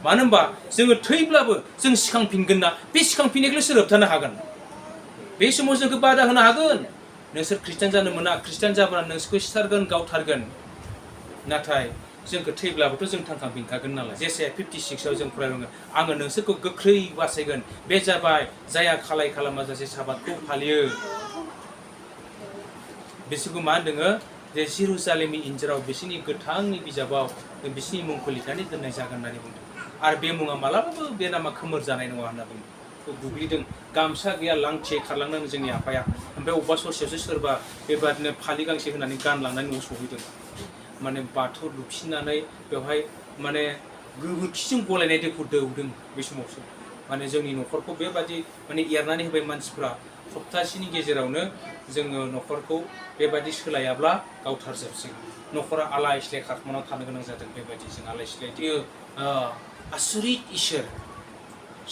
मानो होनबा जोङो थैब्लाबो जों सिखांफिनगोन ना बे सिखांफिननायखौ सोर होबथानो हागोन बे समाव जोंखौ बादा होनो हागोन नोंसोर खृष्टान जानो मोना खृष्टान जाब्ला नोंसोरखौ सिथारगोन गावथारगोन नाथाय जोंखौ थैब्लाबोथ' जों थांखांफिनखागोन नालाय जेसे 56आव जों फरायदों आङो नोंसोरखौ गोख्रै बासायगोन बे जाबाय जाया खालाय खालामा जासे साबादखौ फालियो बिसोरखौ मा होनदोङो जे जेरुसालेमनि इन्जुराव बिसोरनि गोथांनि बिजाबाव बिसोरनि मुंखौ लिरनानै दोननाय जागोन होननानै बुंदों आरो बे मुङा मालाबाबो बे नामा खोमोर जानाय नङा होनना बुंदों बुग्लिदों गामसा गैया लांथियै खारलांनांगोन जोंनि आफाया ओमफ्राय अबेबा ससेयावसो सोरबा बेबादिनो फालि गांसे होनानै गानलांनानै न'आव सहैदों माने बाथौ लुफिननानै बेवहाय माने गोबोरखिजों गलायनाय दैखौ दौदों बे समावसो माने जोंनि न'खरखौ बेबादि माने एरनानै होबाय मानसिफ्रा सप्तासेनि गेजेरावनो जोङो न'खरखौ बेबादि सोलायाब्ला गावथारजोबसिगोन न'खरा आलाय सिलाय खारखोमानानै थानो गोनां जादों बेबायदि जों आलाय सिलाय बियो आसुरित इसोर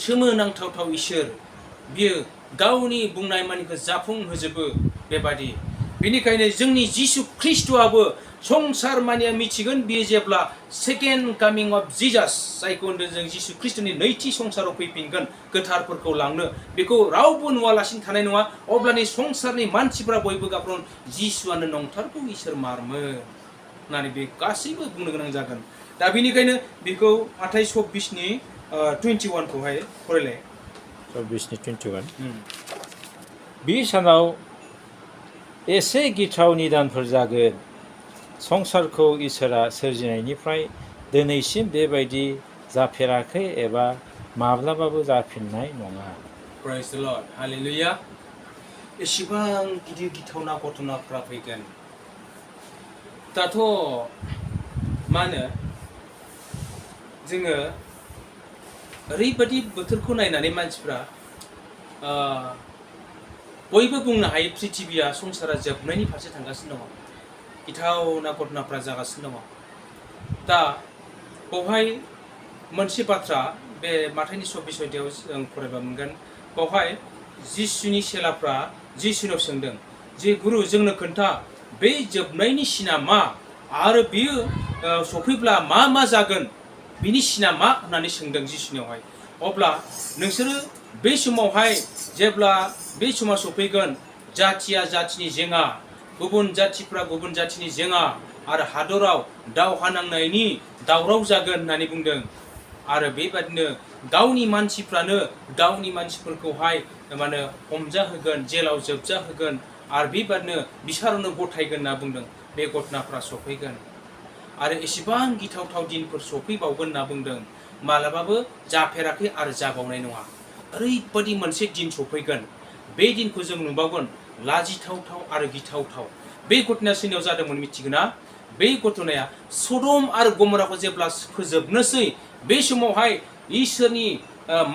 सोमोनांथावथाव इसोर बियो गावनि बुंनाय मानिखौ जाफुंहोजोबो बेबादि बेनिखायनो जोंनि जिसु ख्रिस्ट'आबो संसार मानिया मिथिगोन बियो जेब्ला सेकेन्ड कामिं अफ जिजास जायखौ होनदों जों जिसु ख्रिस्ट'नि नैथि संसाराव फैफिनगोन गोथारफोरखौ लांनो बेखौ रावबो नुवालासिनो थानाय नङा अब्लानि संसारनि मानसिफ्रा बयबो गाबरन जिसुआनो नंथारगौ इसोर मारमोन होननानै बे गासैबो बुंनो गोनां जागोन दा बेनिखायनो बेखौ माथाय 26नि 21खौहाय फरायलाय 26नि 21 बे सानाव एसे गिथाव निदानफोर जागोन संसारखौ इसोरा सोरजिनायनिफ्राय दिनैसिम बेबायदि जाफेराखै एबा माब्लाबाबो जाफिननाय नङा Praise the Lord हालेलुया एसेबां गिदिर गिथावना घटनाफ्रा फैगोन दाथ' मा होनो जोङो ओरैबायदि बोथोरखौ नायनानै मानसिफ्रा बयबो बुंनो हायो पृथिबिया संसारा जोबनायनि फारसे थांगासिनो दङ गिथावना घटनाफ्रा जागासिनो दङ दा बेवहाय मोनसे बाथ्रा बे माथाइनि 26 अध्यायाव जों फरायबा मोनगोन बेवहाय जिसुनि चेलाफ्रा जिसुनाव सोंदों जे गुरु जोंनो खोन्था बे जोबनायनि सिना मा आरो बियो सफैब्ला मा जागोन बिनि सिना मा होननानै सोंदों जिसुनियावहाय अब्ला नोंसोरो बे समावहाय जेब्ला बे समा सफैगोन जाथिया जाथिनि जेङा गुबुन जाथिफ्रा गुबुन जाथिनि जेङा आरो हादराव दावहा नांनायनि दावराव जागोन होननानै बुंदों आरो बेबादिनो गावनि मानसिफ्रानो गावनि मानसिफोरखौहाय माने हमजा होगोन जेलाव जोबजा होगोन आरो बेबादिनो बिसारावनो गथायगोन होनना बुंदों बे घटनाफ्रा सफैगोन आरो एसेबां गिथावथाव दिनफोर सफैबावगोन होनना बुंदों मालाबाबो जाफेराखै आरो जाबावनाय नङा ओरैबायदि मोनसे दिन सफैगोन बे दिनखौ जों नुबावगोन लाजिथावथाव आरो गिथावथाव बे घटनाया सोरनियाव जादोंमोन मिथिगोन ना बे घटनाया सदम आरो गमराखौ जेब्ला फोजोबनोसै बे समावहाय इसोरनि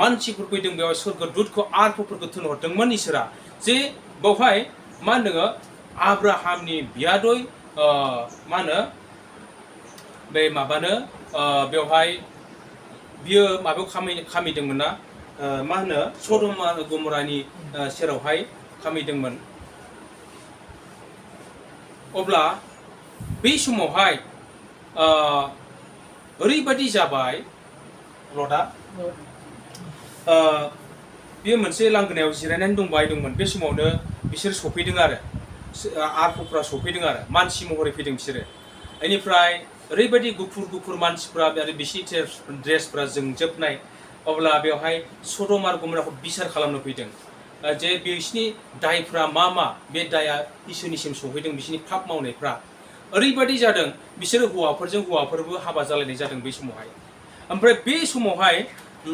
मानसिफोर फैदों बेवहाय स्वर्गदूतखौ आरफोरखौ थिनहरदोंमोन इसोरा जे बेवहाय मा होनदों आब्राहामनि बियादै मा होनो बे माबानो बेवहाय बियो माबायाव खामिदोंमोन ना मा होनो सदम आरो गमरानि सेरावहाय खामिदोंमोन अब्ला बै समावहाय ओरैबायदि जाबाय लदा बियो मोनसे लांगोनायाव जिरायनानै दंमोन बे समावनो बिसोर सफैदों आरो आरफोरा सफैदों आरो मानसि महरै फैदों बिसोरो बेनिफ्राय ओरैबायदि गुफुर मानसिफ्रा आरो बिसिनि ड्रेसफ्रा जोंजोबनाय अब्ला बेवहाय सदम आरो गमराखौ बिसार खालामनो फैदों जे बिसिनि दायफ्रा मा बे दाया इसोरनिसिम सौहैदों बिसिनि पाप मावनायफ्रा ओरैबायदि जादों बिसोरो हौवाफोरबो हाबा जालायनाय जादों बे समावहाय ओमफ्राय बे समावहाय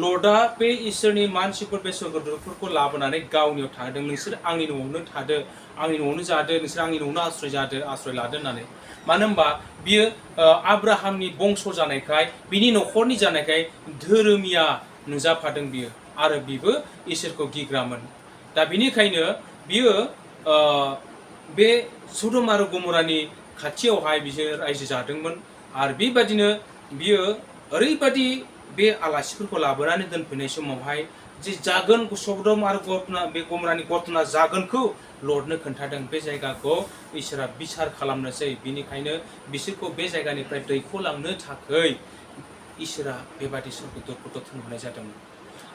लर्डआ बे इसोरनि मानसिफोर बे स्वर्गदूतफोरखौ लाबोनानै गावनियाव थाहोदों नोंसोर आंनि न'आवनो थादो आंनि न'आवनो जादो नोंसोर आंनि न'आवनो आश्रय लादो होननानै मानो होनबा बियो आब्राहामनि बंस जानायखाय बिनि न'खरनि जानायखाय धोरोमिया नुजाफादों बियो आरो बिबो इसोरखौ गिग्रामोन दा बिनिखायनो बियो बे सदम आरो गमरानि खाथियावहाय बिसोर रायजो जादोंमोन आरो बेबादिनो बियो ओरैबादि बे आलासिफोरखौ लाबोनानै दोनफैनाय समावहाय जे जागोन सदम आरो बे गमरानि घटना जागोनखौ लर्डनो खोन्थादों बे जायगाखौ इसोरा बिसार खालामनोसै बिनिखायनो बिसोरखौ बे जायगानिफ्राय दैख'लांनो थाखाय इसोरा बेबादि स्वर्गदूतखौ दोनहरनाय जादोंमोन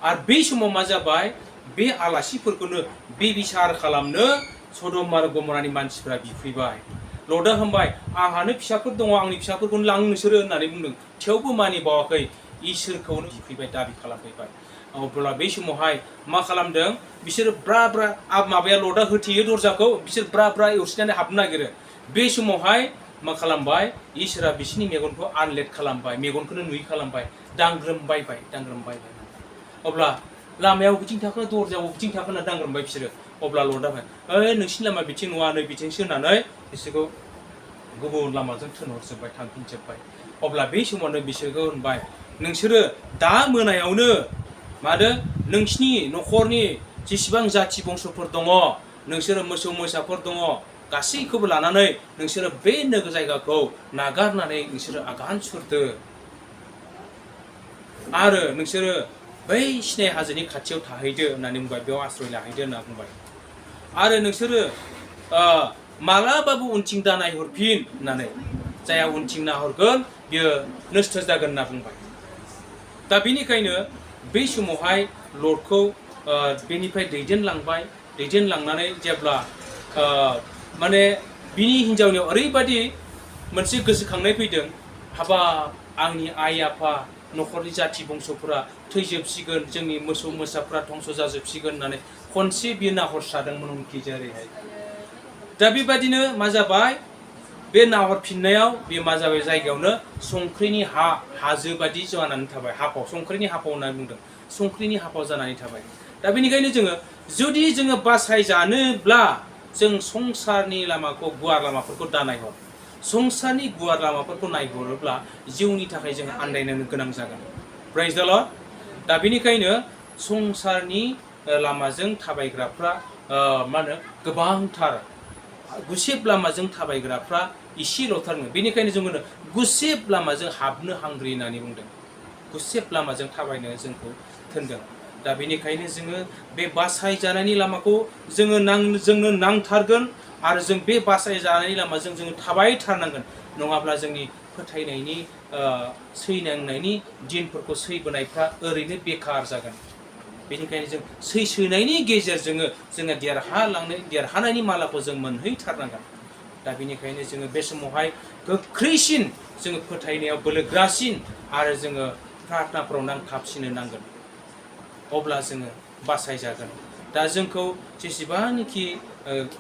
आरो बे समाव मा जाबाय बे आलासिफोरखौनो बेबिचार खालामनो सदम आरो गमरानि मानसिफोरा बिफैबाय लर्डआ होनबाय आंहानो फिसाफोर दङ आंनि फिसाफोरखौनो लां नोंसोरो होननानै बुंदों थेवबो मानिबावाखै इसोरखौनो बिफैबाय दाबि खालामफैबाय अब्ला बे समावहाय मा खालामदों बिसोरो ब्रा ब्रा माबाया लर्डआ होथेयो दरजाखौ बिसोर ब्रा ब्रा एवसिनानै हाबनो नागिरो बे समावहाय मा खालामबाय इसोरा बिसोरनि मेगनखौ आनलेट खालामबाय मेगनखौनो नुयि खालामबाय दांग्रोमबायबाय अब्ला लामायाव बिथिं थाखो दरजायाव बिथिं थाखो होनना दांग्रोमबाय बिसोरो अब्ला लर्डआ ओइ नोंसिनि लामा बिथिं नङा नै बिथिंसो होननानै बिसोरखौ गुबुन लामाजों थिनहरजोब्बाय थांफिनजोब्बाय अब्ला बे समावनो बिसोरखौ होनबाय नोंसोरो दा मोनायावनो मादो नोंसिनि न'खरनि जेसेबां जाथि बंसफोर दङ नोंसोरो मोसौ मोसाफोर दङ गासैखौबो लानानै नोंसोरो बे नोगोर जायगाखौ नागारनानै नोंसोरो आगान सुरदो आरो नोंसोरो बै सिनाय हाजोनि खाथियाव थाहैदो होननानै बुंबाय बेयाव आश्रय लाहैदो होनना बुंबाय आरो नोंसोरो मालाबाबो उनथिं दा नायहरफिन होननानै जायहा उनथिं नाहरगोन बियो नस्थ' जागोन होनना बुंबाय दा बेनिखायनो बै समावहाय लर्डखौ बेनिफ्राय दैदेनलांनानै जेब्ला माने बिनि हिन्जावनियाव ओरैबायदि मोनसे गोसोखांनाय फैदों हाबाब आंनि आइ आफा न'खरनि जाथि बंसफोरा थैजोबसिगोन जोंनि मोसौ मोसाफ्रा धंस जाजोबसिगोन होननानै खनसे बियो नाहरस्रादोंमोन उनखि जेरैहाय दा बेबायदिनो मा जाबाय बे नाहरफिननायाव बे मा जाबाय जायगायावनो संख्रिनि हाजो बायदि जानानै थाबाय हाफाव संख्रिनि हाफाव होननानै बुंदों संख्रिनि हाफाव जानानै थाबाय दा बेनिखायनो जोङो जुदि जोङो बासायजानोब्ला जों संसारनि लामाखौ गुवार लामाफोरखौ दा नायहर संसारनि गुवार लामाफोरखौ नायहरोब्ला जिउनि थाखाय जों आन्दायनो गोनां जागोन प्रेज द लर्ड दा बेनिखायनो संसारनि लामाजों थाबायग्राफ्रा मा होनो गोबांथार गुसेब लामाजों थाबायग्राफ्रा इसेल'थारनो बेनिखायनो जोङो गुसेब लामाजों हाबनो हांग्रि होननानै बुंदों गुसेब लामाजों थाबायनो जोंखौ थिनदों दा बेनिखायनो जोङो बे बासायजानायनि लामाखौ जोंनो नांथारगोन आरो जों बे बासायजानायनि लामाजों जोङो थाबायथारनांगोन नङाब्ला जोंनि फोथायनायनि सैनांनायनि दिनफोरखौ सैबोनायफ्रा ओरैनो बेखार जागोन बेनिखायनो जों सैसोनायनि गेजेरजों जोङो देरहानायनि मालाखौ जों मोनहैथारनांगोन दा बेनिखायनो जोङो बे समावहाय गोख्रैसिन जोङो फोथायनायाव बोलोग्रासिन आरो जोङो प्रार्थनाफोराव नांथाबसिनो नांगोन अब्ला जोङो बासायजागोन दा जोंखौ जेसेबांनाखि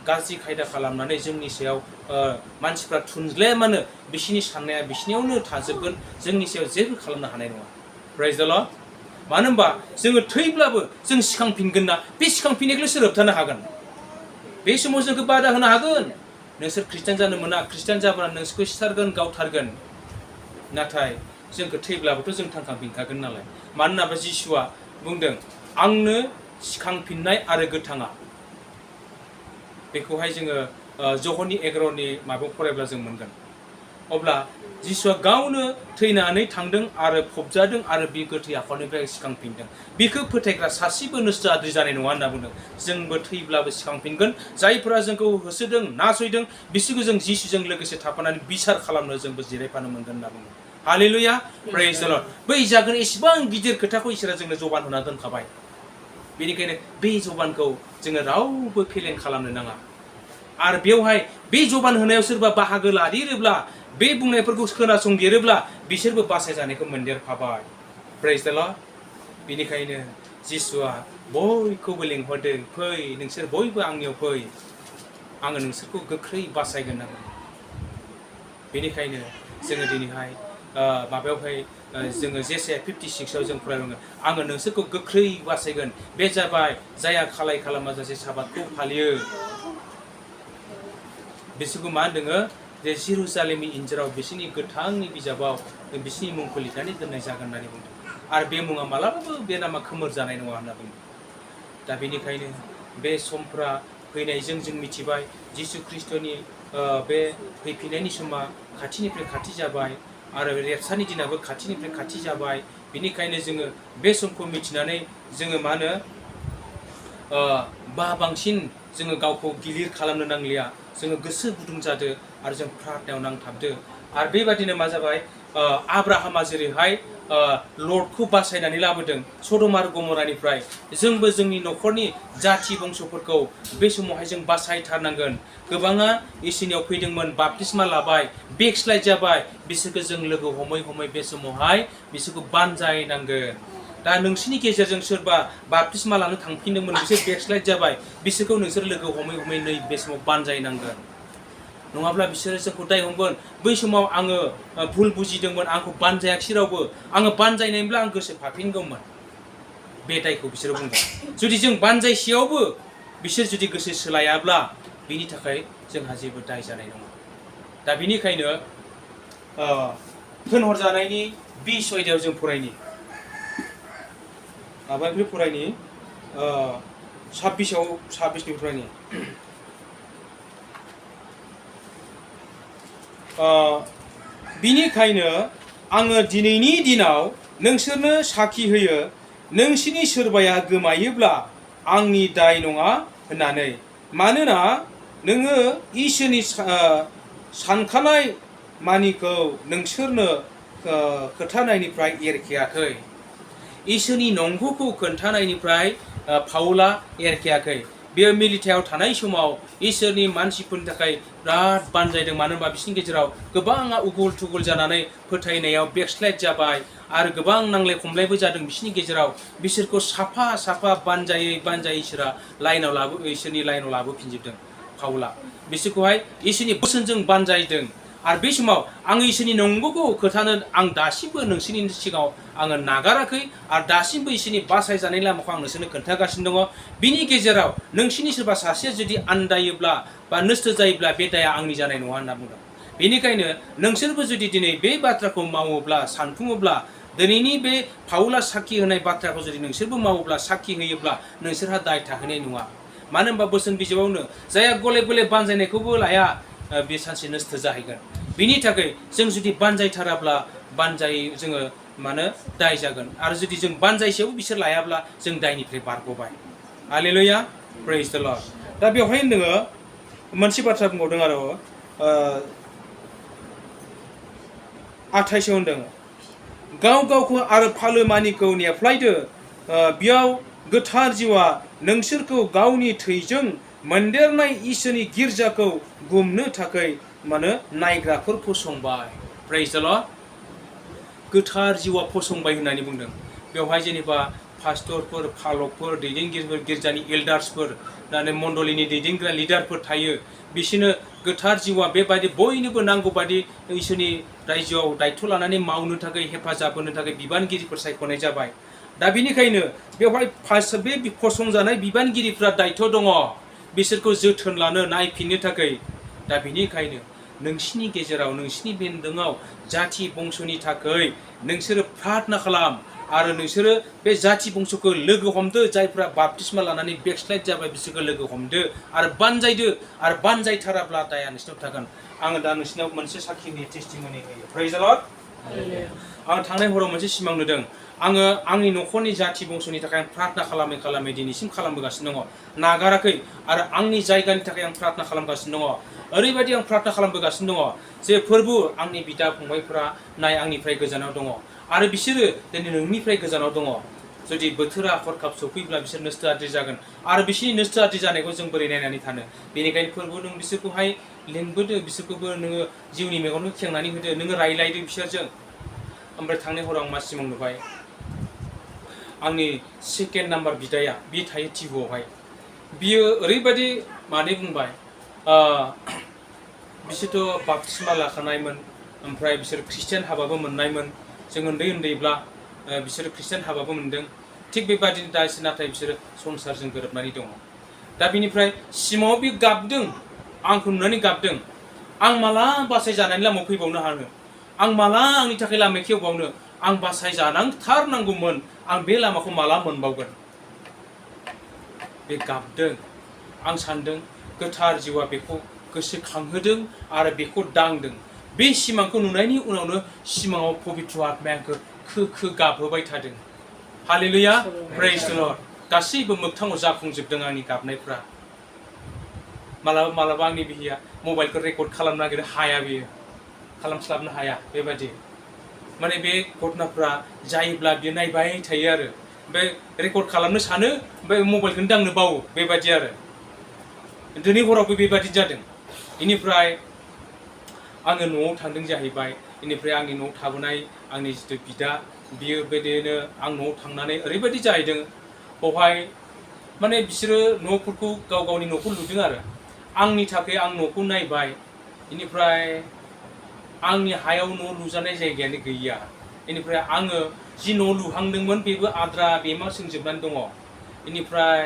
गाज्रि खायदा खालामनानै जोंनि सायाव मानसिफ्रा थुनज्लाया मानो बिसिनि साननाया बिसिनियावनो थाजोबगोन जोंनि सायाव जेबो खालामनो हानाय नङा प्रेज द लर्ड मानो होनबा जोङो थैब्लाबो जों सिखांफिनगोन ना बे सिखांफिननायखौल' सोर होबथानो हागोन बे समाव जोंखौ बादा होनो हागोन नोंसोर खृष्टान जानो मोना खृष्टान जाब्ला नोंसोरखौ सिथारगोन गावथारगोन नाथाय जोंखौ थैब्लाबोथ' जों थांखांफिनखागोन नालाय मानो होनोबा जिसुआ बुंदों आंनो सिखांफिननाय आरो गोथाङा बेखौहाय जोङो जहननि 11नि माबायाव फरायब्ला जों मोनगोन अब्ला जिसुआ गावनो थैनानै थांदों आरो फबजादों आरो बे गोथै आखाइनिफ्राय सिखांफिनदों बेखौ फोथायग्रा सासेबो नस्थ' आद्रि जानाय नङा होनना बुंदों जोंबो थैब्लाबो सिखांफिनगोन जायफोरा जोंखौ होसोदों नासयदों बिसोरखौ जों जिसुजों लोगोसे थाफानानै बिसार खालामनो जोंबो जिरायफानो मोनगोन होनना बुंदों हालेलुया प्रेज द लर्ड बै जागोन एसेबां गिदिर खोथाखौ इसोरा जोंनो जबान होना दोनखाबाय बेनिखायनो बे जबानखौ जोङो रावबो फेलें खालामनो नाङा आरो बेवहाय बे जबान होनायाव सोरबा बाहागो लादेरोब्ला बे बुंनायफोरखौ खोनासंदेरोब्ला बिसोरबो बासायजानायखौ मोनदेरफाबाय प्रेज द लर्ड बेनिखायनो जिसुआ बयखौबो लेंहरदों फै नोंसोर बयबो आंनियाव फै आङो नोंसोरखौ गोख्रै बासायगोन आङो बेनिखायनो जोङो दिनैहाय माबायावहाय जोङो जेसाया 56आव जों फरायनांगोन आङो नोंसोरखौ गोख्रै बासायगोन बे जाबाय जायहा खालाय खालामा जासे साबादखौ फालियो बिसोरखौ मा होनदों जे जेरुसालेमनि इन्जुराव बिसोरनि गोथांनि बिजाबाव बिसोरनि मुंखौ लिरनानै दोननाय जागोन होननानै बुंदों आरो बे मुङा मालाबाबो बे नामा खोमोर जानाय नङा होनना बुंदों दा बेनिखायनो बे समफ्रा फैनायजों जों मिथिबाय जिसु ख्रिस्ट'नि बे फैफिननायनि समा खाथिनिफ्राय खाथि जाबाय आरो रेबसानि दिनाबो खाथिनिफ्राय खाथि जाबाय बेनिखायनो जोङो बे समखौ मिथिनानै जोङो मा होनो बांसिन जोङो गावखौ गिलिर खालामनो नांलिया जोङो गोसो गुदुं जादो आरो जों प्रार्थनायाव नांथाबदो आरो बेबादिनो मा जाबाय आब्राहामा जेरैहाय लर्डखौ बासायनानै लाबोदों सदम आरो गमरानिफ्राय जोंबो जोंनि न'खरनि जाथि बंस'फोरखौ बे समावहाय जों बासायथारनांगोन। गोबाङा इसोरनियाव फैदोंमोन बाप्तिस्मा लाबाय बेकस्लाइड जाबाय बिसोरखौ जों लोगो हमै हमै बे समावहाय बिसोरखौ बानजायनांगोन। दा नोंसिनि गेजेरजों सोरबा बाप्तिस्मा लानो थांफिनदोंमोन बिसोर बेकस्लाइड जाबाय बिसोरखौ नोंसोर लोगो हमै हमै नै बे समाव बानजायनांगोन। नङाब्ला बिसोरो जोंखौ दाय हमगोन बै समाव आङो भुल बुजिदोंमोन आंखौ बानजायाखिसै रावबो आङो बानजायनायमोनब्ला आं गोसो फाफिनगौमोन बे दायखौ बिसोरो बुंगोन। जुदि जों बानजायसेयावबो बिसोर जुदि गोसो सोलायाब्ला बिनि थाखाय जोंहा जेबो दाय जानाय नङा। दा बिनिखायनो होनहरजानायनि 20 आयदायाव जों फरायनि माबानिफ्राय फरायनि 26निफ्राय फरायनि बिनिखायनो आङो दिनैनि दिनाव नोंसोरनो साखि होयो नोंसिनि सोरबाया गोमायोब्ला आंनि दाय नङा होननानै। मानोना नोङो इसोरनि सानखानाय मानिखौ नोंसोरनो खोन्थानायनिफ्राय एरखेयाखै। इसोरनि नंगौखौ खोन्थानायनिफ्राय पाउला एरखेयाखै। बेयो मिलिटायाव थानाय समाव इसोरनि मानसिफोरनि थाखाय बिराद बानजायदों। मानो होनबा बिसोरनि गेजेराव गोबाङा उगुल थुगुल जानानै फोथायनायाव बेकस्लाइड जाबाय आरो गोबां नांलाय खमलायबो जादों बिसोरनि गेजेराव। बिसोरखौ साफा साफा बानजायै इसोरनि लाइनाव लाबोफिनजोबदों पाउला। बिसोरखौहाय इसोरनि बोसोनजों बानजायदों। आरो बे समाव आङो इसोरनि नंगौखौ खोथानो आं दासिमबो नोंसोरनि सिगाङाव आङो नागाराखै आरो दासिमबो इसोरनि बासायजानाय लामाखौ आं नोंसोरनो खोन्थागासिनो दङ। बिनि गेजेराव नोंसिनि सोरबा सासेया जुदि आन्दायोब्ला बा नस्थ' जायोब्ला बे दाया आंनि जानाय नङा होनना बुंदों। बेनिखायनो नोंसोरबो जुदि दिनै बे बाथ्राखौ मावोब्ला सानफुङोब्ला दिनैनि बे पाउला साखि होनाय बाथ्राखौ जुदि नोंसोरबो मावोब्ला साखि होयोब्ला नोंसोरहा दाय थाहैनाय नङा। मानो होनबा बोसोन बिजाबावनो जायहा गले गले बानजायनायखौबो लाया बे सानसे नस्थ' जाहैगोन। बिनि थाखाय जों जुदि बानजायथाराब्ला जोङो मानो दाय जागोन। आरो जुदि जों बानजायसेयावबो बिसोर लायाब्ला जों दायनिफ्राय बारग'बाय। हालेलुया प्रेइज द लर्ड। दा बेवहाय नोङो मोनसे बाथ्रा बुंबावदों आरो 28 होनदों गाव गावखौ आरो फालो मानिखौ नेफ्लायदो बेयाव गोथार जिउआ नोंसोरखौ गावनि थैजों मोनदेरनाय इसोरनि गिर्जाखौ गुमनो थाखाय नायग्राफोर फसंबाय। प्रेइज द लर्ड। गोथार जिउआ फसंबाय होननानै बुंदों। बेवहाय जेनेबा पास्टरफोर फालकफोर दैदेनगिरिफोर गिर्जानि एल्डार्सफोर मण्डलिनि दैदेनग्रा लिडारफोर थायो। बिसोरनो गोथार जिउआ बेबायदि बयनोबो नांगौ बायदि इसोरनि रायजोआव दायथ' लानानै मावनो थाखाय हेफाजाब होनो थाखाय बिबानगिरिफोर सायख'नाय जाबाय। दा बिनिखायनो बेवहाय बे फसंजानाय बिबानगिरिफ्रा दायथ' दङ बिसोरखौ जोथोन लानो नायफिननो थाखाय। दा बिनिखायनो नोंसिनि गेजेराव नोंसिनि बेन्दोङाव जाथि बंस'नि थाखाय नोंसोरो प्रार्थना खालाम आरो नोंसोरो बे जाथि बंस'खौ लोगो हमदो। जायफ्रा बाप्तिस्मा लानानै बेकस्लाइड जाबाय बिसोरखौ लोगो हमदो आरो बानजायदो। आरो बानजायथाराब्ला दाया नोंसिनाव थागोन। आङो दा नोंसिनाव मोनसे साखिनि टेस्टिमनि होयो। प्रेइज द लर्ड। आं थांनाय हराव मोनसे सिमां नुदों। आङो आंनि न'खरनि जाथि बंस'नि थाखाय आं प्रार्थना खालामै दिनैसिम खालामबोगासिनो दङ। नागाराखै आरो आंनि जायगानि थाखाय आं प्रार्थना खालामगासिनो दङ। ओरैबायदि आं प्रार्थना खालामबोगासिनो दङ जे फोरबु आंनि बिदा फंबायफोरा नाय आंनिफ्राय गोजानाव दङ आरो बिसोरो दिनै नोंनिफ्राय गोजानाव दङ। जुदि बोथोरा हरखाब सफैब्ला बिसोर नस्थ' आद्रि जागोन आरो बिसोरनि नस्थ' आद्रि जानायखौ जों बोरै नायनानै थानो। बेनिखायनो फोरबु नों बिसोरखौहाय लेंबोदो बिसोरखौबो नोङो जिउनि मेगनखौ खेंनानै होदो नोङो रायलायदो बिसोरजों। ओमफ्राय थांनाय हराव आं मा सिमां नुबाय आंनि सेकेन्ड नाम्बार बिदाया बि थायो टिहुआवहाय। बियो ओरैबायदि माने बुंबाय बिसोरथ' बाप्तिस्मा लाखानायमोन ओमफ्राय बिसोर ख्रिस्टियान हाबाबो मोननायमोन। जों उन्दैब्ला बिसोरो ख्रिस्टियान हाबाबो मोनदों। थिग बेबादिनो दा नाथाय बिसोरो संसारजों गोरोबनानै दङ। दा बिनिफ्राय सिमाङाव बे गाबदों आंखौ नुनानै गाबदों आं माला बासाय जानायनि लामायाव फैबावनो हानो आं माला आंनि थाखाय लामा खेवबावनो आं बासाय जानांथारनांगौमोन आं बे लामाखौ माला मोनबावगोन। बे गाबदों। आं सानदों गोथार जिउआ बेखौ गोसोखांहोदों आरो बेखौ दांदों। बे सिमांखौ नुनायनि उनावनो सिमाङाव पबित्र आत्माया आंखौ खो गाबहोबाय थादों। हालेलुया प्रेइज द लर्ड। गासैबो मोगथाङाव जाफुंजोबदों आंनि गाबनायफ्रा। मालाबा आंनि बिहिया मबाइलखौ रेकर्ड खालामनो नागिरो हाया बेयो खालामस्लाबनो हाया बेबायदि। माने बे घटनाफ्रा जायोब्ला बियो नायबाय थायो आरो ओमफ्राय रेकर्ड खालामनो सानो ओमफ्राय मबाइलखौनो दांनो बावो बेबादि आरो दिनै हरावबो बेबादि जादों। बेनिफ्राय आङो न'आव थांदों जाहैबाय। बेनिफ्राय आंनि न'आव थाबोनाय आंनि जिथु बिदा बियो बिदिनो आं न'आव थांनानै ओरैबायदि जाहैदों बेवहाय माने बिसोरो न'फोरखौ गाव गावनि न'खौ लुदों आरो आंनि थाखाय आं न'खौ नायबाय। बेनिफ्राय आंनि हायाव न' लुजानाय जायगायानो गैया। बेनिफ्राय आङो जि न' लुहांदोंमोन बेबो आद्रा बेमा सोंजोबनानै दङ। बेनिफ्राय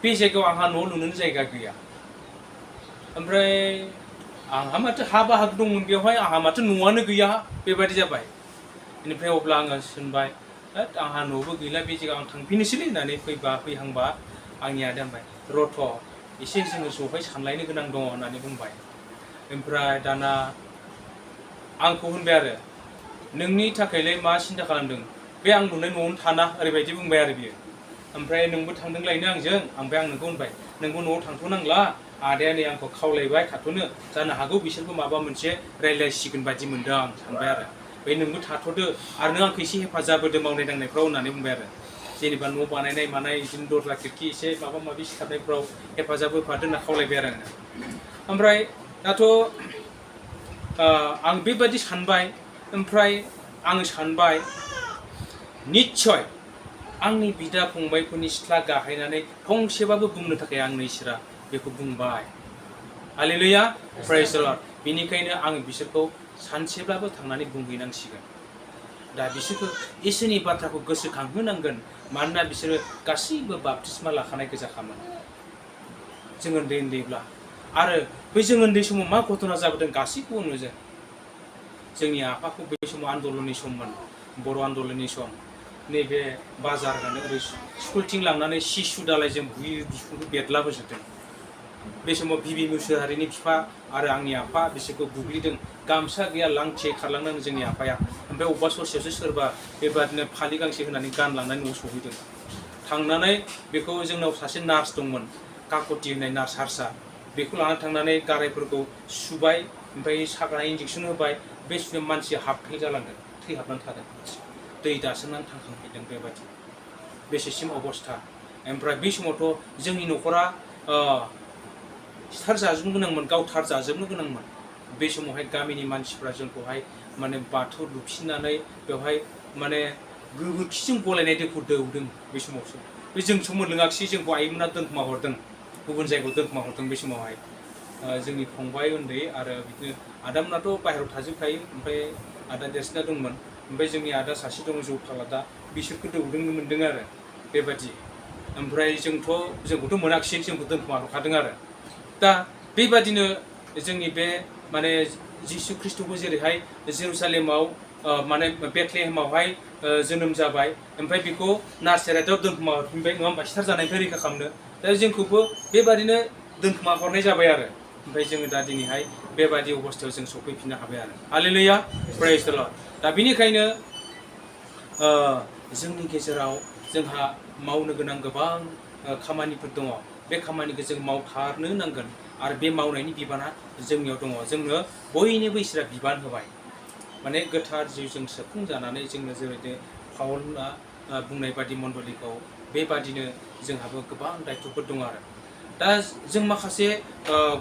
बे जायगायाव आंहा न' लुनोनो जायगा गैया। ओमफ्राय आंहा माथो हा बाहागो दंमोन बेवहाय आंहा माथो न'आनो गैया बेबायदि जाबाय। बेनिफ्राय अब्ला आङो सानबाय आंहा न'बो गैला बे जायगायाव आं थांफिननोसैलै होननानै फैहांबा आंनि आदाया होनबाय रथ' एसे जोङो ज'हाय सानलायनो गोनां दङ होननानै बुंबाय। ओमफ्राय दाना आंखौ होनबाय आरो नोंनि थाखायलाय मा सिन्था खालामदों बे आं लुनाय न'आवनो थाना ओरैबायदि बुंबाय आरो बियो। ओमफ्राय नोंबो थांदों लायनो आंजों ओमफ्राय आं नोंखौ होनबाय नोंबो न'आव थांथ'नांला आदाया नै आंखौ खावलायबाय थाथ'नो जानो हागौ बिसोरबो माबा मोनसे रायज्लायसिगोन बादि मोनदों आं सानबाय आरो बे नोंबो थाथ'दो आरो नों आंखौ एसे हेफाजाब होदो मावनाय दांनायफ्राव होननानै बुंबाय आरो जेनेबा न' बानायनाय मानाय बिदिनो दरजा खिरखि एसे माबा माबि सिथाबनायफ्राव हेफाजाब होफादो होनना खावलायबाय आरो आङो। ओमफ्राय दाथ' आं बेबादि सानबाय। ओमफ्राय आङो सानबाय निस्सय आंनि बिदा फंबायफोरनि सिथ्ला गाहायनानै फंसेबाबो बुंनो थाखाय आंनो इसोरा बेखौ बुंबाय। हालेलुया प्रेज द लर्ड। बेनिखायनो आं बिसोरखौ सानसेब्लाबो थांनानै बुंहैनांसिगोन। दा बिसोरखौ इसोरनि बाथ्राखौ गोसोखांहोनांगोन मानोना बिसोरो गासैबो बाप्तिस्मा लाखानाय गोजाखामोन जों उन्दै उन्दैब्ला। आरो बै जों उन्दै समाव मा घटना जाबोदों गासैखौबो नुजों। जोंनि आफाखौ बै समाव आन्दलननि सममोन बर' आन्दलननि सम नैबे बाजार होनानै ओरै स्कुलथिं लांनानै सिसु दालायजों बुयै बिखुंखौ बेदलाबोजोबदों। बे समाव बिबि मुसाहारिनि बिफा आरो आंनि आफा बिसोरखौ बुग्लिदों। गामसा गैया लांथियै खारलांनांगौ जोंनि आफाया। ओमफ्राय अबेबा ससेयावसो सोरबा बेबादिनो फालि गांसे होनानै गानलांनानै न'आव सहैदों। थांनानै बेखौ जोंनाव सासे नार्स दंमोन काकति होननाय नार्स हारसा बेखौ लानानै थांनानै गारायफोरखौ सुबाय ओमफ्राय सागानाय इन्जेकसन होबाय। बे समाव मानसिया हाबथाय जालांदों थैहाबनानै थादों दै दासोमनानै थांखांफिनदों बेबायदि बेसेसिम अबस्था। ओमफ्राय बै समावथ' जोंनि न'खरा सिथार जाजोबनो गोनांमोन गावथार जाजोबनो गोनांमोन। बे समावहाय गामिनि मानसिफ्रा जोंखौहाय माने बाथौ लुफिननानै बेवहाय माने गोबोरखिजों गलायनाय दैखौ दौदों बे समावसो। बे जोंसो मोनलोङाखिसै जोंखौ आइमोना दोनखोमा हरदों गुबुन जायगायाव दोनखोमा हरदों बे समावहाय। जोंनि फंबाय उन्दै आरो बिदिनो आदामोनाथ' बाहेरायाव थाजोबखायो ओमफ्राय आदा देरसिना दंमोन ओमफ्राय जोंनि आदा सासे दङ जौ फाग्ला बिसोरखौ दौदोंनो मोनदों आरो बेबादि। ओमफ्राय जोंखौथ' मोनाखिसै जोंखौ दोनखोमा हरखादों आरो। दा बेबादिनो जोंनि बे माने जिसु ख्रिस्ट'खौ जेरैहाय जेरुसालेमाव माने बेथलेहेमावहाय जोनोम जाबाय ओमफ्राय बेखौ नार्सारियाव दोनखोमा हरफिनबाय नङा होमबा सिथार जानायनिफ्राय रैखा खालामनो। दा जोंखौबो बेबादिनो दोनखोमा हरनाय जाबाय आरो। ओमफ्राय जोङो दा दिनैहाय बेबादि अबस्थायाव जों सफैफिननो हाबाय आरो। हालेलुया प्रेज द लर्ड। दा बेनिखायनो जोंनि गेजेराव जोंहा मावनो गोनां गोबां खामानिफोर दङ। बे खामानिखौ जों मावथारनो नांगोन आरो बे मावनायनि बिबाना जोंनियाव दङ। जोंनो बयनिबो इसोरा बिबान होबाय माने गोथार जिउजों सोबफुंजानानै जोंनो जेरैदि पाउलआ बुंनाय बादि मण्डलिखौ बेबादिनो जोंहाबो गोबां दायथ'फोर दङ आरो। दा जों माखासे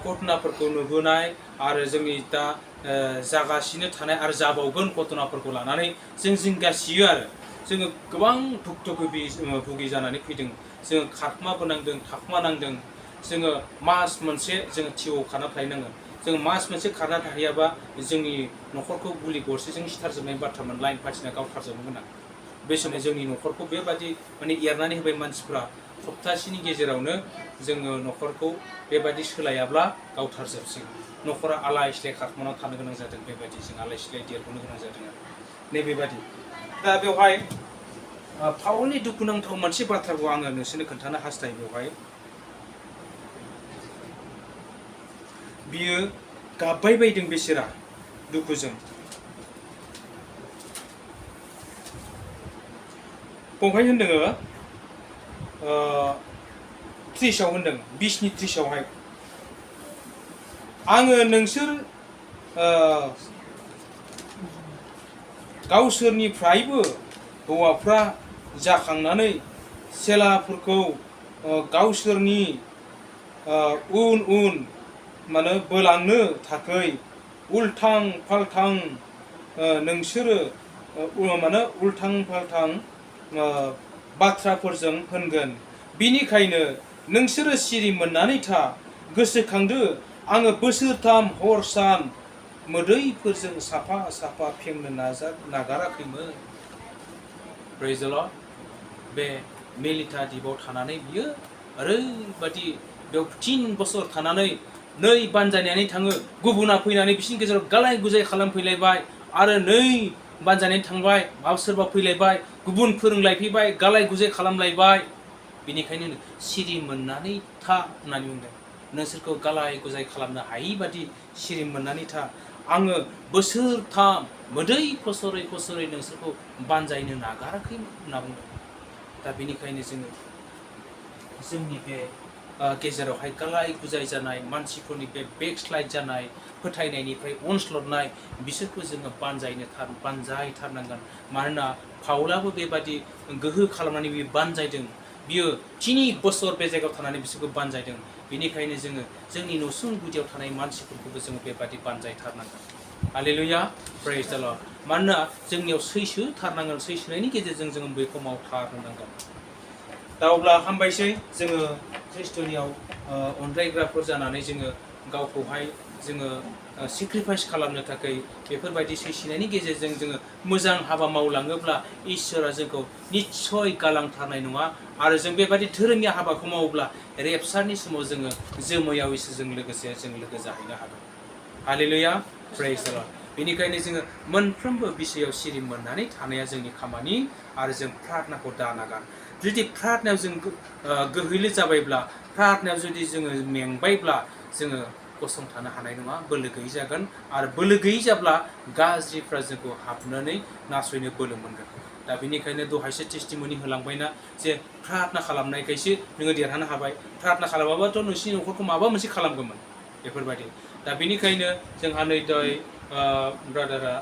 घटनाफोरखौ नुबोनाय आरो जोंनि दा जागासिनो थानाय आरो जाबावगोन घटनाफोरखौ लानानै जों जिंगासियो आरो। जोङो गोबां भुगि जानानै फैदों। जोङो खारखुमाबोनांदों थाखुमानांदों। जोङो मास मोनसे जोङो टिउआव खारना थाहैनांगोन। जोङो मास मोनसे खारना थाहैयाबा जोंनि न'खरखौ गुलि गरसेजों सिथारजोबनाय बाथ्रामोन लाइन फाथिना गावथारजोबनो गोनां। बे समाव जोंनि न'खरखौ बेबादि माने एरनानै होबाय मानसिफ्रा सप्तासेनि गेजेरावनो जोङो न'खरखौ बेबादि सोलायाब्ला गावथारजोबसिगोन। न'खरा आलाय सिलाय खारखुमानानै थानो गोनां जादों बेबायदि जों आलाय सिलाय देरबोनो गोनां जादों आरो नैबेबादि। दा बेवहाय पाउलनि दुखुनांथाव मोनसे बाथ्राखौ आङो नोंसोरनो खोन्थानो हास्थायो। बेवहाय बियो गाबबाय बायदों बेसेरा दुखुजों। बेवहाय होनदोङो 30आव होनदों 20नि 30आवहाय आङो नोंसोर गावसोरनिफ्रायबो हौवाफ्रा जाखांनानै सेलाफोरखौ गावसोरनि उन उन माने बोलांनो थाखाय उल्थां फाल्थां नोंसोरो माने उल्थां फाल्थां बाथ्राफोरजों होनगोन। बिनिखायनो नोंसोरो सिरि मोननानै था, गोसोखांदो आङो बोसोरथाम हर सान मोदैफोरजों साफा साफा फेंनो नागाराखैमोन। प्रेज द लर्ड। बे मेलिता द्वीपआव थानानै बियो ओरैबादि बेयाव 3 बोसोर थानानै 2 बानजायनानै थाङो। गुबुना फैनानै बिसिनि गेजेराव गालाय गुजाय खालामफैलायबाय आरो 2 बानजायनानै थांबाय, सोरबा फैलायबाय, गुबुन फोरोंलायफैबाय, गालाय गुजाय खालामलायबाय। बेनिखायनो सिरि मोननानै था होननानै बुंदों। नोंसोरखौ गालाय गुजाय खालामनो हायि बादि सिरि मोननानै था। आङो बोसोरथाम मोदै फसरै फसरै नोंसोरखौ बानजायनो नागाराखैमोन होनना बुंदों। दा बेनिखायनो जोङो जोंनि बे गेजेरावहाय गालाय गुजाय जानाय, मानसिफोरनि बे बेकस्लाइड जानाय, फोथायनायनिफ्राय अनस्लदनाय, बिसोरखौ जोङो बानजायथारनांगोन। मानोना पाउलाबो बेबादि गोहो खालामनानै बियो बानजायदों। बियो 3 बोसोर बे जायगायाव थानानै बिसोरखौ बानजायदों। बेनिखायनो जोङो जोंनि नसुं गुदियाव थानाय मानसिफोरखौबो जोङो बेबादि बानजायथारनांगोन। हालेलुया, प्रेज द लर्ड। मानोना जोंनियाव सैसो थारनांगोन, सैसोनायनि गेजेरजों जोङो बेखौ मावथारनांगोन। दा अब्ला हामबायसै, जोङो ख्रिस्टनियाव अनलायग्राफोर जानानै जोङो गावखौहाय जोङो सेक्रिफाइस खालामनो थाखाय बेफोरबायदि सैसोनायनि गेजेरजों जोङो मोजां हाबा मावलाङोब्ला इसोरा जोंखौ निस्सय गालांथारनाय नङा। आरो जों बेबायदि धोरोमनि हाबाखौ मावोब्ला रेपसारनि समाव जोङो जोमैयाव इसोरजों लोगोसे जों लोगो जाहैनो हागोन। हालेलुया, प्रेज द लर्ड। बेनिखायनो जोङो मोनफ्रोमबो बिषयाव सिरि मोननानै थानाया जोंनि खामानि आरो जों प्रार्थनाखौ दा नागार। जुदि प्रार्थनायाव जों गोहैलो जाबायब्ला, प्रार्थनायाव जुदि जोङो मेंबायब्ला जोङो गसंथानो हानाय नङा, बोलो गैयै जागोन। आरो बोलो गैयै जाब्ला गाज्रिफ्रा जोंखौ हाबनानै नासयनो बोलो मोनगोन। दा बेनिखायनो दहायसो टेस्टिमनि होलांबायना जे प्रार्थना खालामनायखायसो नोङो देरहानो हाबाय, प्रार्थना खालामाबाथ' नोंसिनि न'खरखौ माबा मोनसे खालामगौमोन बेफोरबायदि। दा बेनिखायनो जोंहा नै दहाय ब्रादारा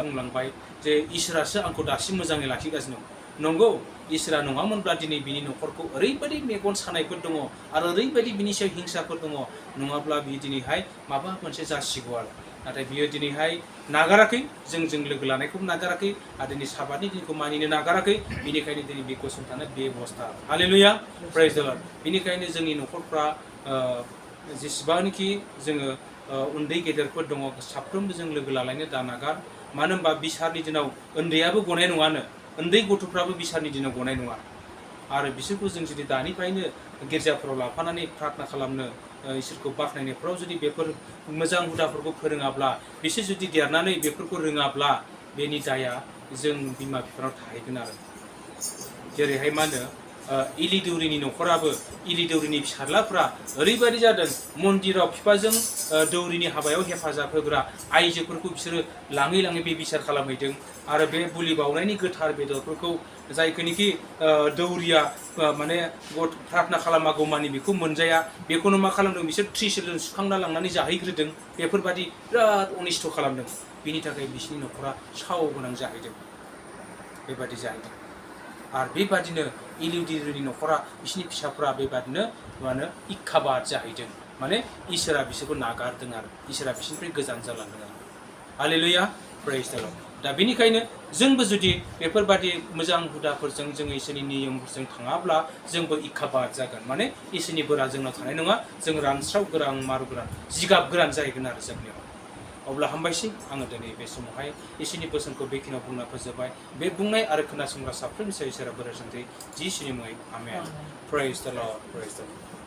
बुंलांबाय जे इसोरासो आंखौ दासिम मोजाङै लाखिगासिनो दं। नंगौ, इसोरा नङामोनब्ला दिनै बिनि न'खरखौ ओरैबायदि मेगन सानायफोर दङ आरो ओरैबायदि बिनि सायाव हिंसाफोर दङ, नङाब्ला बियो दिनैहाय माबा मोनसे जासिगौ आरो। नाथाय बियो दिनैहाय नागाराखै, जोंजों लोगो लानायखौबो नागाराखै, आरो दिनै साबातनि दिनखौ मानिनो नागाराखै। बेनिखायनो दिनै बे गसंथानो बे अबस्था। हालेलुया, प्रेज द लर्ड। बेनिखायनो जोंनि न'खरफ्रा जेसेबांनाखि जोङो उन्दै गेदेरफोर दङ, साफ्रोमबो जों लोगो लालायनो दा नागार। मानो होनबा बिसारनि दिनाव उन्दैयाबो गनाय नङानो, उन्दै गथ'फ्राबो बिसारनि दिनाव गनाय नङा। आरो बिसोरखौ जों जुदि दानिफ्रायनो गिर्जाफोराव लाफानानै प्रार्थना खालामनो, इसोरखौ बाख्नायनायफ्राव जुदि बेफोर मोजां हुदाफोरखौ फोरोङाब्ला, बिसोर जुदि देरनानै बेफोरखौ रोङाब्ला, बेनि दाया जों बिमा बिफानाव थाहैगोन आरो। जेरैहाय मा होनो इलि दौरिनि न'खराबो, इलि दौरिनि फिसाज्लाफ्रा ओरैबायदि जादों, मन्दिराव बिफाजों दौरिनि हाबायाव हेफाजाब होग्रा आइजोफोरखौ बिसोरो लाङै लाङै बेबिचार खालामहैदों। आरो बे बुलि बाउनायनि गोथार बेदरफोरखौ जायखौनिखि दौरिया माने प्रार्थना खालामागौमानि बेखौ मोनजाया, बेखौनो मा खालामदों बिसोर त्रिशूलजों सुखांना लांनानै जाहैग्रोदों। बेफोरबादि बिराद अनिष्ट खालामदों। बिनि थाखाय बिसिनि न'खरा साव गोनां जाहैदों, बेबादि जाहैदों। आरो बेबादिनो इलिउदिनि न'खरा, बिसिनि फिसाफ्रा बेबादिनो माने इक्खाबाद जाहैदों। माने इसोरा बिसोरखौ नागारदों आरो इसोरा बिसोरनिफ्राय गोजान जालांदों आरो। हालेलुया, प्रेज द लर्ड। दा बेनिखायनो जोंबो जुदि बेफोरबादि मोजां हुदाफोरजों जोङो इसोरनि नियमफोरजों थाङाब्ला जोंबो इक्खाबाद जागोन। माने इसोरनि बोरा जोंनाव थानाय नङा, जों रानस्राव गोरान मारु गोरान जिगाब गोरान जाहैगोन आरो जोंनियाव। अब्ला हामबायसै, आङो दिनै बे समावहाय इसोरनि बोसोनखौ बेखिनियाव बुंना फोजोबबाय। बे बुंनाय आरो खोनासंग्रा साफ्रोमनि सायाव इसोरा बोर होथोंसै, जिसुनि मुङै आमेन। प्रेज द लर्ड, प्रेज द लर्ड।